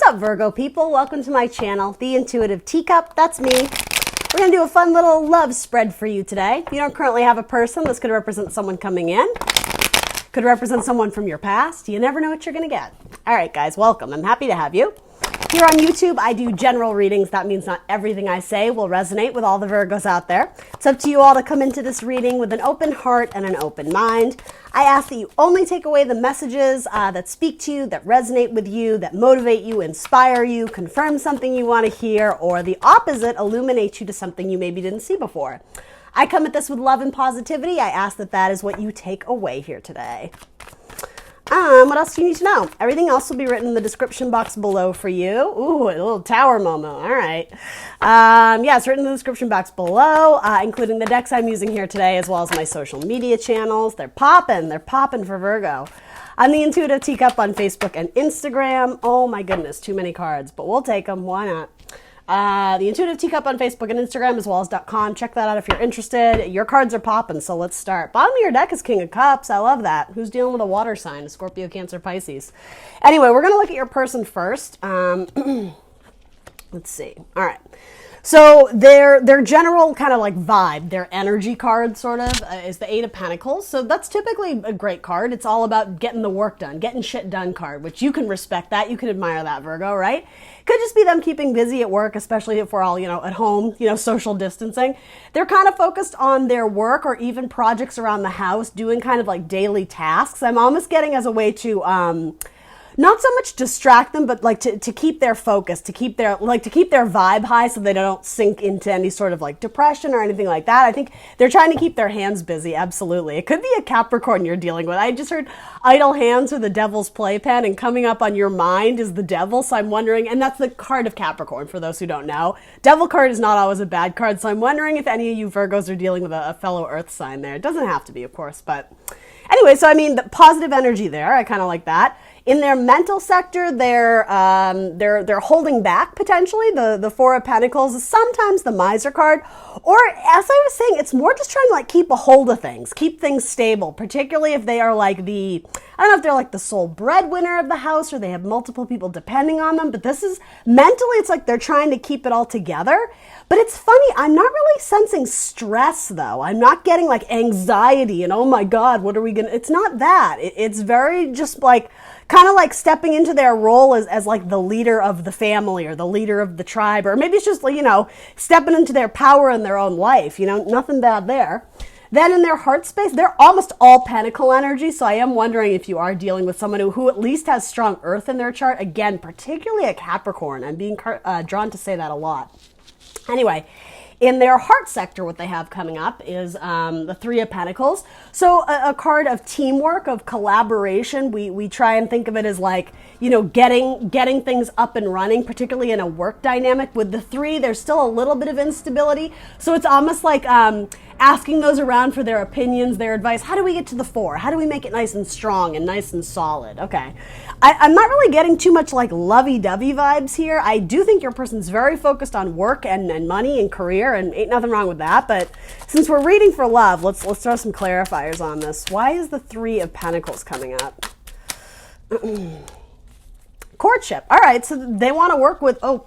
up, Virgo people? Welcome to my channel, The Intuitive Teacup. That's me. We're going to do a fun little love spread for you today. If you don't currently have a person, this could represent someone coming in. Could represent someone from your past. You never know what you're going to get. All right, guys, welcome. I'm happy to have you. Here on YouTube, I do general readings. That means not everything I say will resonate with all the Virgos out there. It's up to you all to come into this reading with an open heart and an open mind. I ask that you only take away the messages that speak to you, that resonate with you, that motivate you, inspire you, confirm something you want to hear, or the opposite, illuminate you to something you maybe didn't see before. I come at this with love and positivity. I ask that that is what you take away here today. What else do you need to know? Everything else will be written in the description box below for you. Ooh, a little tower moment. All right. Yeah, it's written in the description box below, including the decks I'm using here today, as well as my social media channels. They're popping. They're popping for Virgo. I'm the Intuitive Teacup on Facebook and Instagram. Oh my goodness, too many cards, but we'll take them. Why not? The Intuitive Teacup on Facebook and Instagram, as well as .com. Check that out if you're interested. Your cards are popping, so let's start. Bottom of your deck is King of Cups. I love that. Who's dealing with a water sign? Scorpio, Cancer, Pisces. Anyway, we're going to look at your person first. Let's see. All right. So their general kind of like vibe, their energy card sort of is the Eight of Pentacles. So that's typically a great card. It's all about getting the work done, getting shit done card, which you can respect that. You can admire that, Virgo, right? Could just be them keeping busy at work, especially if we're all, at home, social distancing. They're kind of focused on their work or even projects around the house, doing kind of like daily tasks. I'm almost getting as a way to, not so much distract them, but like to keep their focus, to keep their vibe high so they don't sink into any sort of like depression or anything like that. I think they're trying to keep their hands busy. Absolutely. It could be a Capricorn you're dealing with. I just heard idle hands are the devil's playpen, and coming up on your mind is the devil. So I'm wondering, and that's the card of Capricorn for those who don't know. Devil card is not always a bad card. So I'm wondering if any of you Virgos are dealing with a fellow earth sign there. It doesn't have to be, of course, but anyway, so I mean, the positive energy there. I kind of like that. In their mental sector, they're holding back potentially. The Four of Pentacles is sometimes the Miser card, or as I was saying, it's more just trying to like keep a hold of things, keep things stable. Particularly if they are like I don't know if they're like the sole breadwinner of the house or they have multiple people depending on them. But this is mentally, it's like they're trying to keep it all together. But it's funny, I'm not really sensing stress though. I'm not getting like anxiety and oh my God, what are we gonna? It's not that. It's very just like kind of like stepping into their role as like the leader of the family or the leader of the tribe, or maybe it's just, stepping into their power in their own life, nothing bad there. Then in their heart space, they're almost all pentacle energy. So I am wondering if you are dealing with someone who at least has strong earth in their chart. Again, particularly a Capricorn. I'm being drawn to say that a lot. Anyway, in their heart sector, what they have coming up is the Three of Pentacles. So a card of teamwork, of collaboration. We try and think of it as like, getting things up and running, particularly in a work dynamic. With the three, there's still a little bit of instability. So it's almost like asking those around for their opinions, their advice. How do we get to the four? How do we make it nice and strong and nice and solid? Okay. I'm not really getting too much like lovey-dovey vibes here. I do think your person's very focused on work and money and career, and ain't nothing wrong with that. But since we're reading for love, let's throw some clarifiers on this. Why is the Three of Pentacles coming up? Courtship. All right, so they want to work with, oh,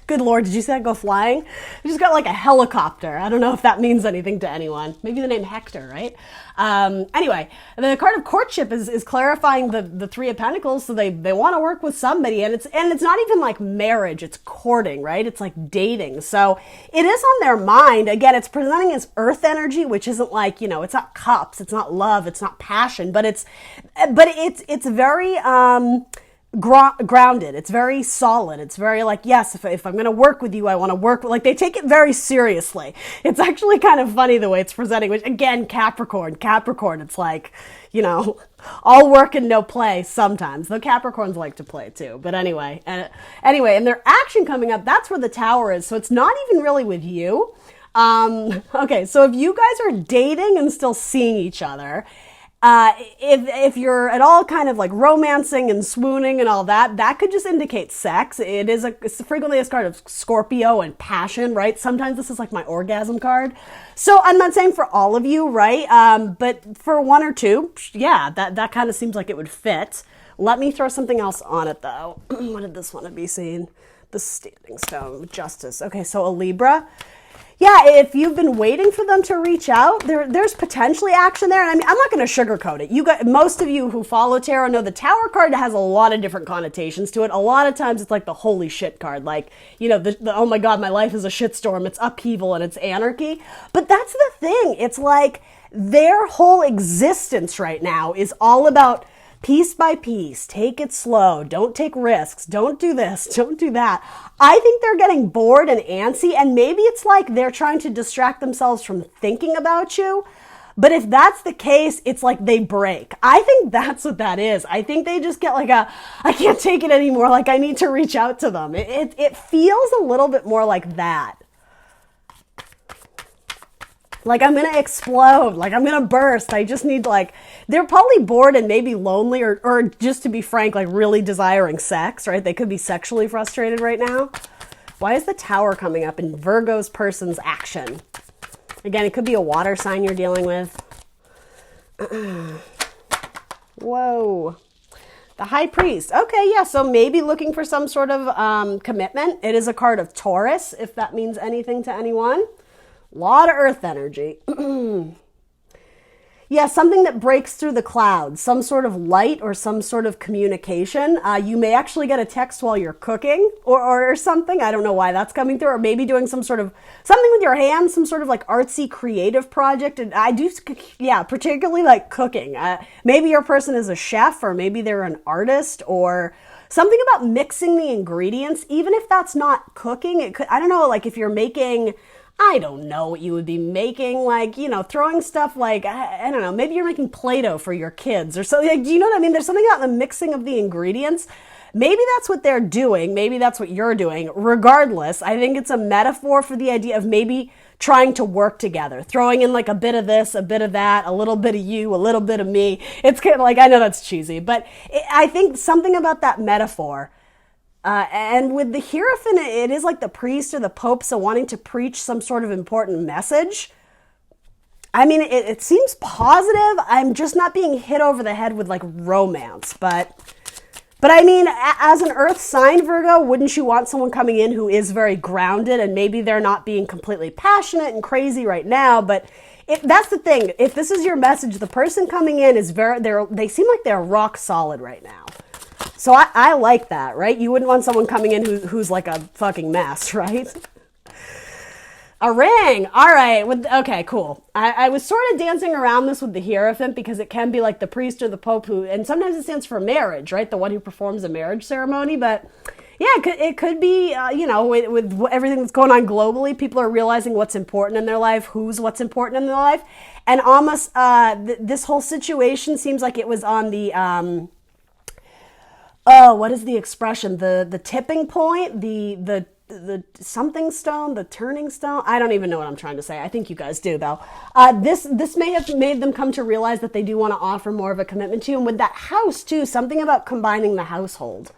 good Lord, did you see that go flying? We just got like a helicopter. I don't know if that means anything to anyone. Maybe the name Hector, right? Anyway, the card of courtship is clarifying the Three of Pentacles, so they want to work with somebody, and it's not even like marriage, it's courting, right? It's like dating. So it is on their mind. Again, it's presenting as earth energy, which isn't like, it's not cups, it's not love, it's not passion, but it's very grounded. It's very solid. It's very like, yes, if I'm going to work with you, I want to work with, like, they take it very seriously. It's actually kind of funny the way it's presenting, which again, Capricorn, it's like, all work and no play sometimes, though Capricorns like to play too. But anyway, and their action coming up, that's where the Tower is. So it's not even really with you. Okay. So if you guys are dating and still seeing each other, if you're at all kind of like romancing and swooning and all that, that could just indicate sex. It's frequently a card of Scorpio and passion, right? Sometimes this is like my orgasm card. So I'm not saying for all of you, right? But for one or two, yeah, that kind of seems like it would fit. Let me throw something else on it, though. What did this want to be seen? The standing stone, justice. Okay, so a Libra. Yeah, if you've been waiting for them to reach out, there's potentially action there. And I mean, I'm not going to sugarcoat it. Most of you who follow tarot know the Tower card has a lot of different connotations to it. A lot of times it's like the holy shit card. Like, you know, the oh my God, my life is a shitstorm. It's upheaval and it's anarchy. But that's the thing. It's like their whole existence right now is all about piece by piece, take it slow, don't take risks, don't do this, don't do that. I think they're getting bored and antsy, and maybe it's like they're trying to distract themselves from thinking about you. But if that's the case, it's like they break. I think that's what that is. I think they just get like I can't take it anymore, like I need to reach out to them. It feels a little bit more like that. Like, I'm going to explode. Like, I'm going to burst. I just need, like, they're probably bored and maybe lonely or just to be frank, like, really desiring sex, right? They could be sexually frustrated right now. Why is the Tower coming up in Virgo's person's action? Again, it could be a water sign you're dealing with. Whoa. The High Priest. Okay, yeah, so maybe looking for some sort of commitment. It is a card of Taurus, if that means anything to anyone. Lot of earth energy. Yeah, something that breaks through the clouds, some sort of light or some sort of communication. You may actually get a text while you're cooking or something. I don't know why that's coming through. Or maybe doing some sort of, something with your hands, some sort of like artsy creative project. And I do, yeah, particularly like cooking. Maybe your person is a chef, or maybe they're an artist, or something about mixing the ingredients. Even if that's not cooking, it could, I don't know, like if you're making, I don't know what you would be making, like, you know, throwing stuff like, I don't know, maybe you're making Play-Doh for your kids or something. Like, do you know what I mean? There's something about the mixing of the ingredients. Maybe that's what they're doing. Maybe that's what you're doing. Regardless, I think it's a metaphor for the idea of maybe trying to work together, throwing in like a bit of this, a bit of that, a little bit of you, a little bit of me. It's kind of like, I know that's cheesy, but I think something about that metaphor. And with the Hierophant, it is like the priest or the pope, so wanting to preach some sort of important message. I mean, it seems positive. I'm just not being hit over the head with like romance. But I mean, as an earth sign, Virgo, wouldn't you want someone coming in who is very grounded, and maybe they're not being completely passionate and crazy right now, but that's the thing. If this is your message, the person coming in is they seem like they're rock solid right now. So I like that, right? You wouldn't want someone coming in who's like a fucking mess, right? A ring. All right. Okay, cool. I was sort of dancing around this with the Hierophant because it can be like the priest or the pope who, and sometimes it stands for marriage, right? The one who performs a marriage ceremony. But yeah, it could be, you know, with everything that's going on globally, people are realizing what's important in their life, what's important in their life. And almost this whole situation seems like it was on the... what is the expression? The tipping point, the something stone, the turning stone. I don't even know what I'm trying to say. I think you guys do though. This may have made them come to realize that they do want to offer more of a commitment to you. And with that house too, something about combining the household.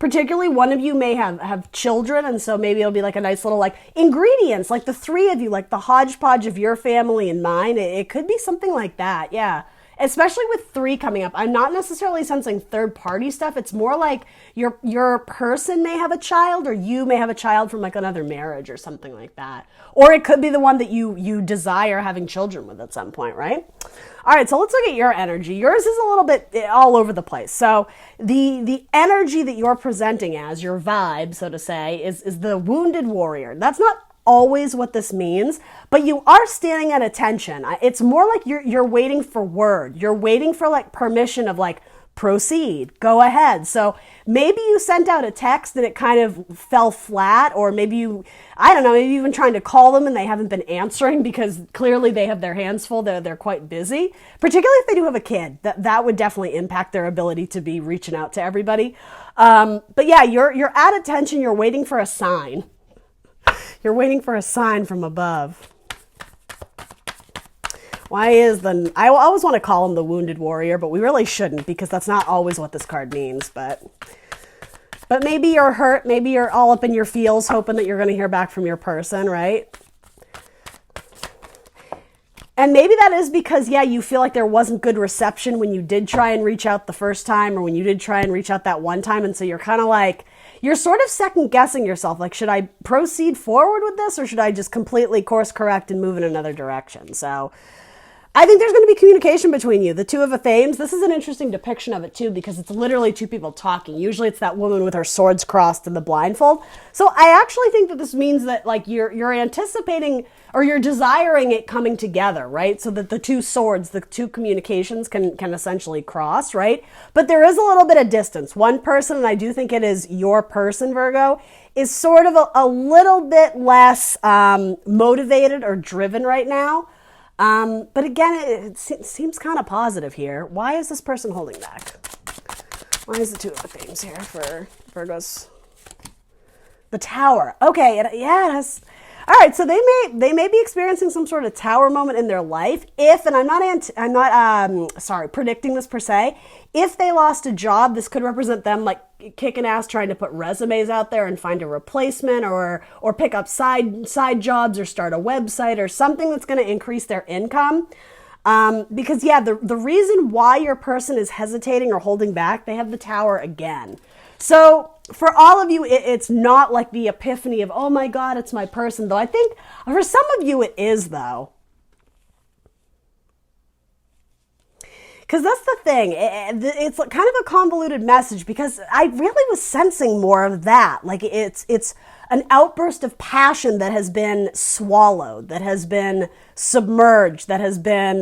Particularly one of you may have children, and so maybe it'll be like a nice little like ingredients, like the three of you, like the hodgepodge of your family and mine. It could be something like that. Yeah. Especially with 3 coming up. I'm not necessarily sensing third party stuff. It's more like your person may have a child, or you may have a child from like another marriage or something like that. Or it could be the one that you desire having children with at some point, right? All right, so let's look at your energy. Yours is a little bit all over the place. So the energy that you're presenting as, your vibe, so to say, is the wounded warrior. That's not always what this means, but you are standing at attention. It's more like you're waiting for word. You're waiting for like permission of like, proceed, go ahead. So maybe you sent out a text and it kind of fell flat, or maybe I don't know, maybe you've been trying to call them and they haven't been answering because clearly they have their hands full. They're quite busy, particularly if they do have a kid. That would definitely impact their ability to be reaching out to everybody. But yeah, you're at attention. You're waiting for a sign. You're waiting for a sign from above. Why is I always want to call him the wounded warrior, but we really shouldn't, because that's not always what this card means. But maybe you're hurt. Maybe you're all up in your feels hoping that you're going to hear back from your person, right? And maybe that is because, yeah, you feel like there wasn't good reception when you did try and reach out the first time, or when you did try and reach out that one time. And so you're kind of like, you're sort of second guessing yourself. Like, should I proceed forward with this, or should I just completely course correct and move in another direction? So I think there's going to be communication between you. The Two of Thames, this is an interesting depiction of it too, because it's literally two people talking. Usually it's that woman with her swords crossed and the blindfold. So I actually think that this means that like you're anticipating, or you're desiring it coming together, right? So that the two swords, the two communications can essentially cross, right? But there is a little bit of distance. One person, and I do think it is your person, Virgo, is sort of a little bit less motivated or driven right now. But again, it seems kind of positive here. Why is this person holding back? Why is the Two of Thames here for Virgos? The Tower. Okay, it has. All right, so they may be experiencing some sort of tower moment in their life. If, and I'm not predicting this per se. If they lost a job, this could represent them like kicking ass trying to put resumes out there and find a replacement, or pick up side jobs, or start a website or something that's going to increase their income. Because yeah, the reason why your person is hesitating or holding back, they have the Tower again. So for all of you, it's not like the epiphany of, oh my God, it's my person. Though I think for some of you it is, though. Because that's the thing. It's kind of a convoluted message, because I really was sensing more of that. Like it's an outburst of passion that has been swallowed, that has been submerged, that has been,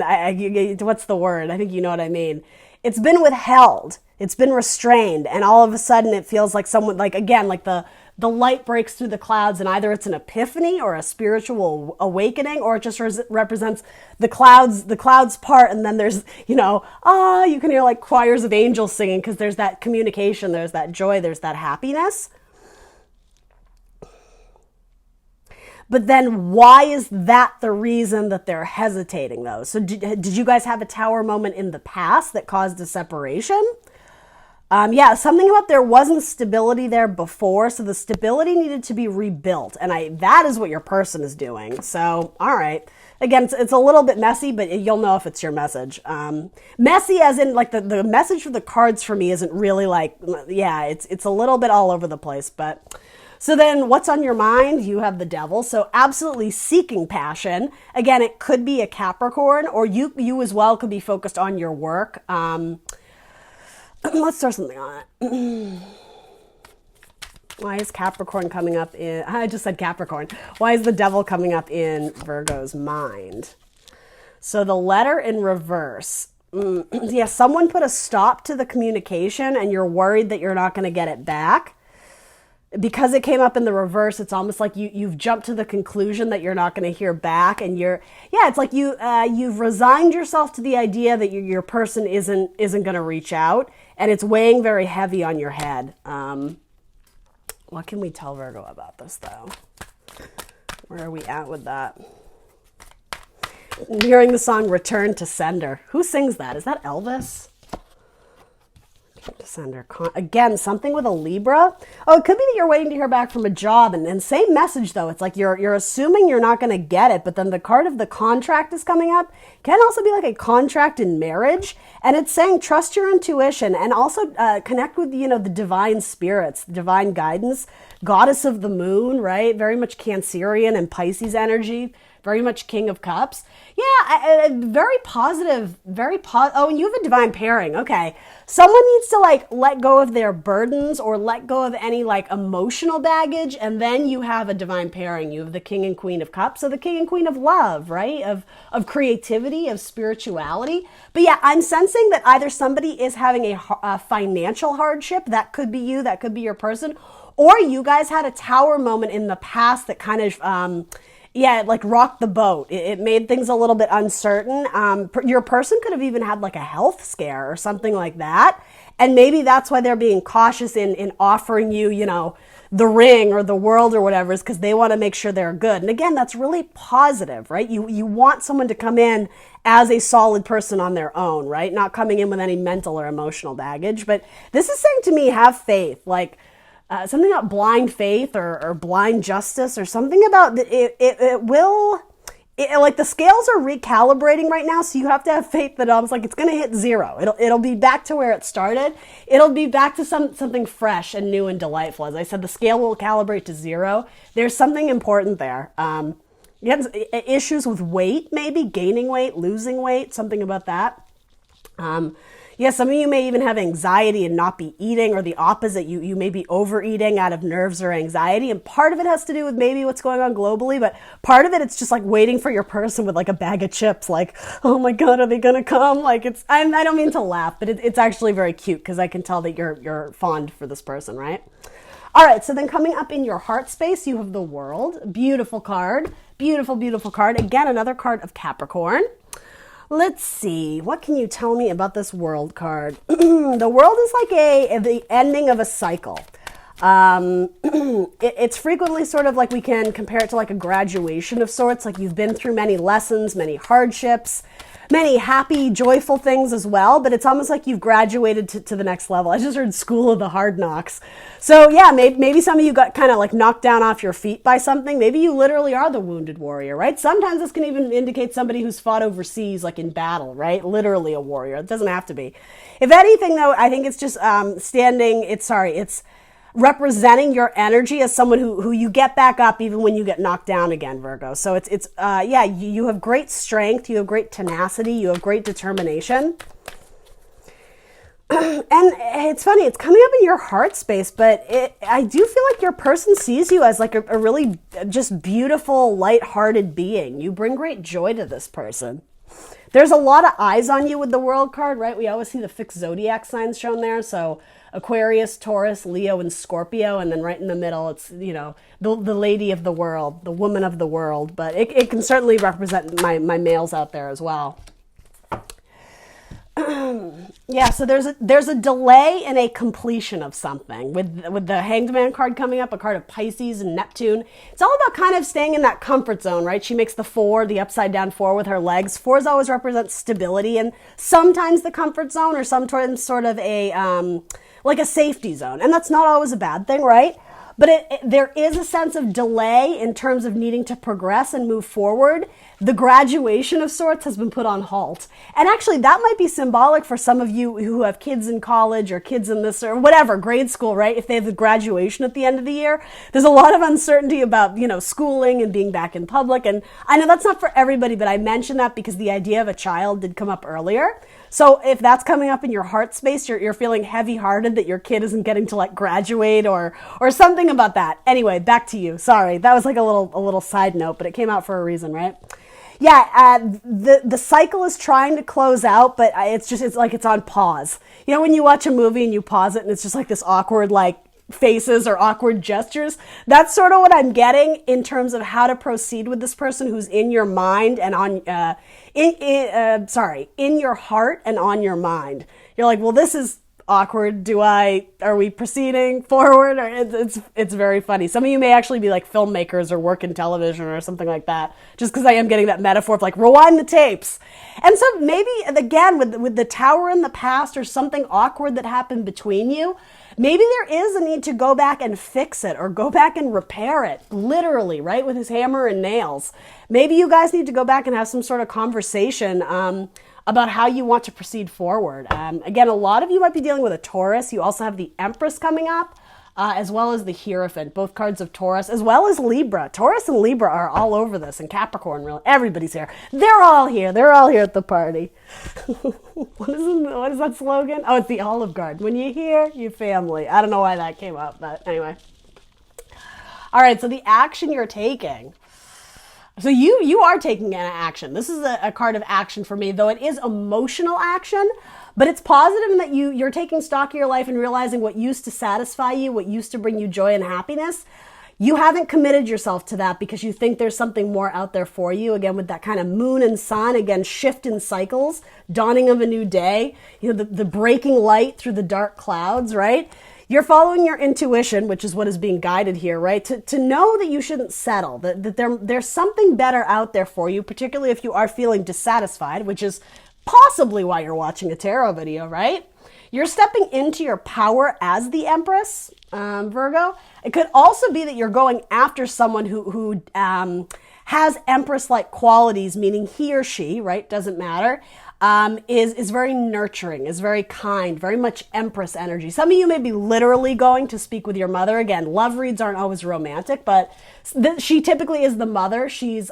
what's the word? I think you know what I mean. It's been withheld. It's been restrained. And all of a sudden it feels like someone, like, again, like the light breaks through the clouds, and either it's an epiphany or a spiritual awakening, or it just represents the clouds part. And then there's, you can hear like choirs of angels singing, because there's that communication, there's that joy, there's that happiness. But then why is that the reason that they're hesitating, though? So did you guys have a Tower moment in the past that caused a separation? Yeah, something about there wasn't stability there before, so the stability needed to be rebuilt, and that is what your person is doing. So, all right. Again, it's a little bit messy, but you'll know if it's your message. Messy as in, like, the message for the cards for me isn't really like, yeah, it's a little bit all over the place, but... So then what's on your mind? You have the Devil. So absolutely seeking passion. Again, it could be a Capricorn, or you as well could be focused on your work. Let's throw something on it. Why is Capricorn coming up in... I just said Capricorn. Why is the Devil coming up in Virgo's mind? So the letter in reverse. Yeah, someone put a stop to the communication, and you're worried that you're not going to get it back. Because it came up in the reverse, it's almost like you've jumped to the conclusion that you're not going to hear back, and it's like you've resigned yourself to the idea that your person isn't going to reach out, and it's weighing very heavy on your head. What can we tell Virgo about this, though? Where are we at with that? I'm hearing the song "Return to Sender." Who sings that? Is that Elvis? Sender. Again, something with a Libra. Oh, it could be that you're waiting to hear back from a job, and same message though. It's like you're assuming you're not going to get it, but then the card of the contract is coming up. Can also be like a contract in marriage, and it's saying trust your intuition, and also connect with the divine spirits, divine guidance, goddess of the moon, right? Very much Cancerian and Pisces energy. Very much King of Cups. Yeah, very positive, oh, and you have a divine pairing. Okay. Someone needs to like let go of their burdens, or let go of any like emotional baggage, and then you have a divine pairing. You have the King and Queen of Cups, so the King and Queen of love, right? Of creativity, of spirituality. But yeah, I'm sensing that either somebody is having a financial hardship. That could be you, that could be your person, or you guys had a Tower moment in the past that kind of like rocked the boat. It made things a little bit uncertain. Your person could have even had like a health scare or something like that. And maybe that's why they're being cautious in offering you, the ring or the world or whatever, is because they want to make sure they're good. And again, that's really positive, right? You want someone to come in as a solid person on their own, right? Not coming in with any mental or emotional baggage. But this is saying to me, have faith. Like, something about blind faith or blind justice, or something about that it will, like the scales are recalibrating right now, so you have to have faith that it's like it's going to hit zero. It'll be back to where it started. It'll be back to something fresh and new and delightful. As I said, the scale will calibrate to zero. There's something important there. You have issues with weight, maybe gaining weight, losing weight, something about that. Yeah, some of you may even have anxiety and not be eating, or the opposite. You may be overeating out of nerves or anxiety. And part of it has to do with maybe what's going on globally, but part of it's just like waiting for your person with like a bag of chips. Like, oh my God, are they going to come? Like I don't mean to laugh, but it's actually very cute because I can tell that you're fond for this person, right? All right, so then coming up in your heart space, you have the World. Beautiful card. Beautiful, beautiful card. Again, another card of Capricorn. Let's see. What can you tell me about this World card? The World is like the ending of a cycle. It's frequently sort of like we can compare it to like a graduation of sorts. Like you've been through many lessons, many hardships, many happy, joyful things as well, but it's almost like you've graduated to the next level. I just heard School of the Hard Knocks. So yeah, maybe some of you got kind of like knocked down off your feet by something. Maybe you literally are the wounded warrior, right? Sometimes this can even indicate somebody who's fought overseas, like in battle, right? Literally a warrior. It doesn't have to be. If anything though, I think it's just it's representing your energy as someone who you get back up even when you get knocked down again, Virgo. So you have great strength, you have great tenacity, you have great determination. And it's funny, it's coming up in your heart space, but I do feel like your person sees you as like a really just beautiful, lighthearted being. You bring great joy to this person. There's a lot of eyes on you with the World card, right? We always see the fixed zodiac signs shown there. So Aquarius, Taurus, Leo, and Scorpio. And then right in the middle, it's, the lady of the world, the woman of the world. But it can certainly represent my males out there as well. Yeah, so there's a delay in a completion of something with the Hanged Man card coming up, a card of Pisces and Neptune. It's all about kind of staying in that comfort zone, right? She makes the 4, the upside down 4 with her legs. 4s always represent stability and sometimes the comfort zone, or sometimes sort of a like a safety zone, and that's not always a bad thing, right? But there is a sense of delay in terms of needing to progress and move forward. The graduation of sorts has been put on halt. And actually, that might be symbolic for some of you who have kids in college or kids in this or whatever, grade school, right? If they have the graduation at the end of the year, there's a lot of uncertainty about, schooling and being back in public. And I know that's not for everybody, but I mentioned that because the idea of a child did come up earlier. So if that's coming up in your heart space, you're feeling heavy-hearted that your kid isn't getting to like graduate or something about that. Anyway, back to you. Sorry, that was like a little side note, but it came out for a reason, right? Yeah, the cycle is trying to close out, but it's like it's on pause. When you watch a movie and you pause it and it's just like this awkward like faces or awkward gestures, that's sort of what I'm getting in terms of how to proceed with this person who's in your mind and on in your heart and on your mind. You're like, well, this is awkward. Are we proceeding forward? Or it's very funny. Some of you may actually be like filmmakers or work in television or something like that, just because I am getting that metaphor of like rewind the tapes. And so maybe again with the tower in the past or something awkward that happened between you, maybe there is a need to go back and fix it or go back and repair it, literally, right? With his hammer and nails. Maybe you guys need to go back and have some sort of conversation about how you want to proceed forward. Again, a lot of you might be dealing with a Taurus. You also have the Empress coming up, as well as the Hierophant, both cards of Taurus, as well as Libra. Taurus and Libra are all over this, and Capricorn, really. Everybody's here. They're all here. They're all here at the party. What is that slogan? Oh, it's the Olive Garden. When you're here, you're family. I don't know why that came up, but anyway. All right, so the action you're taking. So you are taking an action. This is a card of action for me, though it is emotional action, but it's positive in that you're taking stock of your life and realizing what used to satisfy you, what used to bring you joy and happiness. You haven't committed yourself to that because you think there's something more out there for you. Again, with that kind of moon and sun, again, shift in cycles, dawning of a new day, the breaking light through the dark clouds, right? You're following your intuition, which is what is being guided here, right? To know that you shouldn't settle, that there's something better out there for you, particularly if you are feeling dissatisfied, which is possibly why you're watching a tarot video, right? You're stepping into your power as the Empress, Virgo. It could also be that you're going after someone who has Empress-like qualities, meaning he or she, right, doesn't matter, is very nurturing, is very kind, very much Empress energy. Some of you may be literally going to speak with your mother. Again, love reads aren't always romantic, but she typically is the mother. She's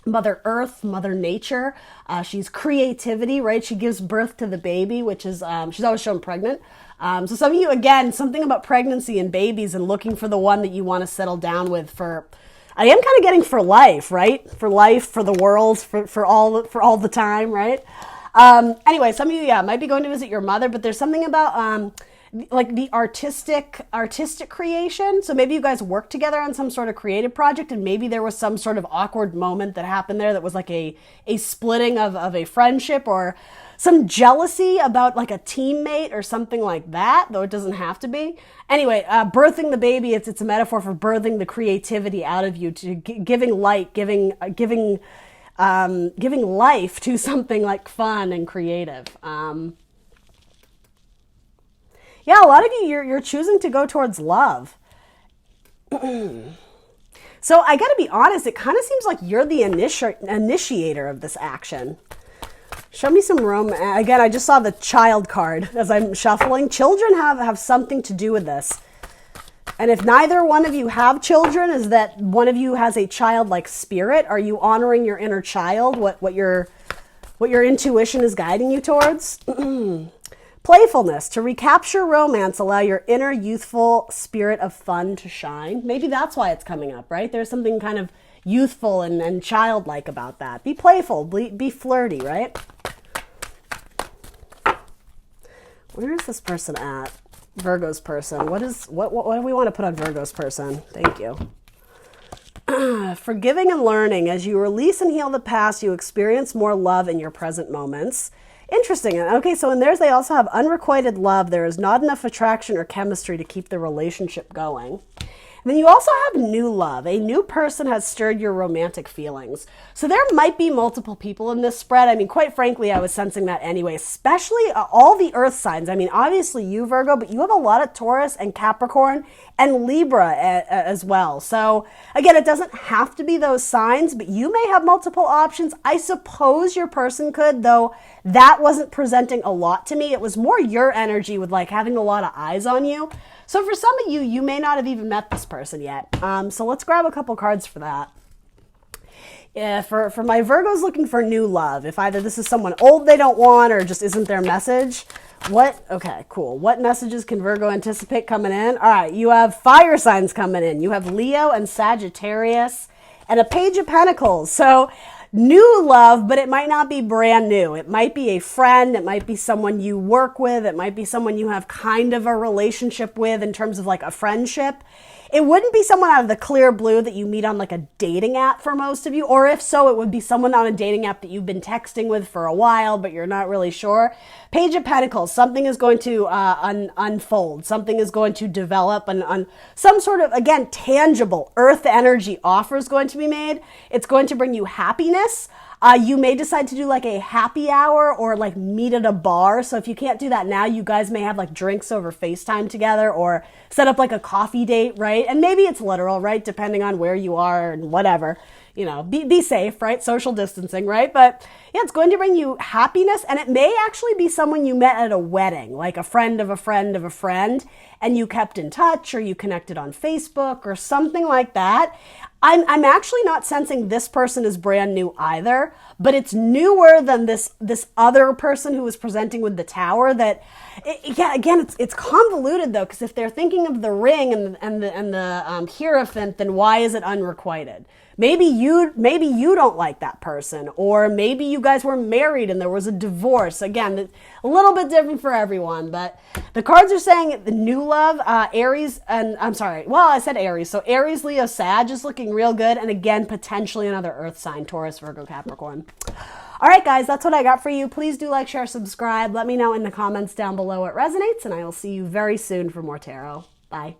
Mother Earth, Mother Nature. She's creativity, right? She gives birth to the baby, which is, she's always shown pregnant. So some of you, again, something about pregnancy and babies and looking for the one that you want to settle down with for, I am kind of getting for life, right? For life, for the world, for all the time, right? Anyway, some of you, yeah, might be going to visit your mother, but there's something about, like the artistic creation. So maybe you guys work together on some sort of creative project, and maybe there was some sort of awkward moment that happened there that was like a splitting of a friendship, or some jealousy about like a teammate or something like that, though it doesn't have to be. Anyway, birthing the baby, it's a metaphor for birthing the creativity out of you, to giving light, giving life to something like fun and creative. Yeah, a lot of you, you're choosing to go towards love. So I got to be honest, it kind of seems like you're the initiator of this action. Show me some again, I just saw the child card as I'm shuffling. Children have something to do with this. And if neither one of you have children, is that one of you has a childlike spirit? Are you honoring your inner child, what your intuition is guiding you towards? Playfulness. To recapture romance, allow your inner youthful spirit of fun to shine. Maybe that's why it's coming up, right? There's something kind of youthful and childlike about that. Be playful, be flirty, right? Where is this person at? Virgo's person. What do we want to put on Virgo's person? Thank you. Forgiving and learning. As you release and heal the past, you experience more love in your present moments. Interesting. Okay, so in theirs, they also have unrequited love. There is not enough attraction or chemistry to keep the relationship going. And then you also have new love. A new person has stirred your romantic feelings. So there might be multiple people in this spread. I mean, quite frankly, I was sensing that anyway, especially all the earth signs. I mean, obviously you, Virgo, but you have a lot of Taurus and Capricorn and Libra as well. So again, it doesn't have to be those signs, but you may have multiple options. I suppose your person could, though that wasn't presenting a lot to me. It was more your energy with like having a lot of eyes on you. So for some of you, you may not have even met this person yet. So let's grab a couple cards for that. For my Virgos looking for new love, if either this is someone old they don't want or just isn't their message, okay, cool. What messages can Virgo anticipate coming in? All right, you have fire signs coming in. You have Leo and Sagittarius and a Page of Pentacles. So new love, but it might not be brand new. It might be a friend. It might be someone you work with. It might be someone you have kind of a relationship with in terms of like a friendship. It wouldn't be someone out of the clear blue that you meet on like a dating app for most of you. Or if so, it would be someone on a dating app that you've been texting with for a while, but you're not really sure. Page of Pentacles, something is going to unfold. Something is going to develop, and some sort of, again, tangible earth energy offer is going to be made. It's going to bring you happiness. You may decide to do like a happy hour or like meet at a bar. So if you can't do that now, you guys may have like drinks over FaceTime together or set up like a coffee date, right? And maybe it's literal, right? Depending on where you are and whatever. You know, be safe, right? Social distancing, right? But yeah, it's going to bring you happiness, and it may actually be someone you met at a wedding, like a friend of a friend of a friend, and you kept in touch or you connected on Facebook or something like that. I'm actually not sensing this person is brand new either, but it's newer than this other person who was presenting with the tower. That, yeah, again, it's convoluted though, because if they're thinking of the ring and the Hierophant, then why is it unrequited? Maybe you don't like that person, or maybe you guys were married and there was a divorce. Again, a little bit different for everyone, but the cards are saying the new love, Aries, and I'm sorry, well, I said Aries. So Aries, Leo, Sag is looking real good. And again, potentially another earth sign, Taurus, Virgo, Capricorn. All right, guys, that's what I got for you. Please do like, share, subscribe. Let me know in the comments down below what resonates, and I will see you very soon for more tarot. Bye.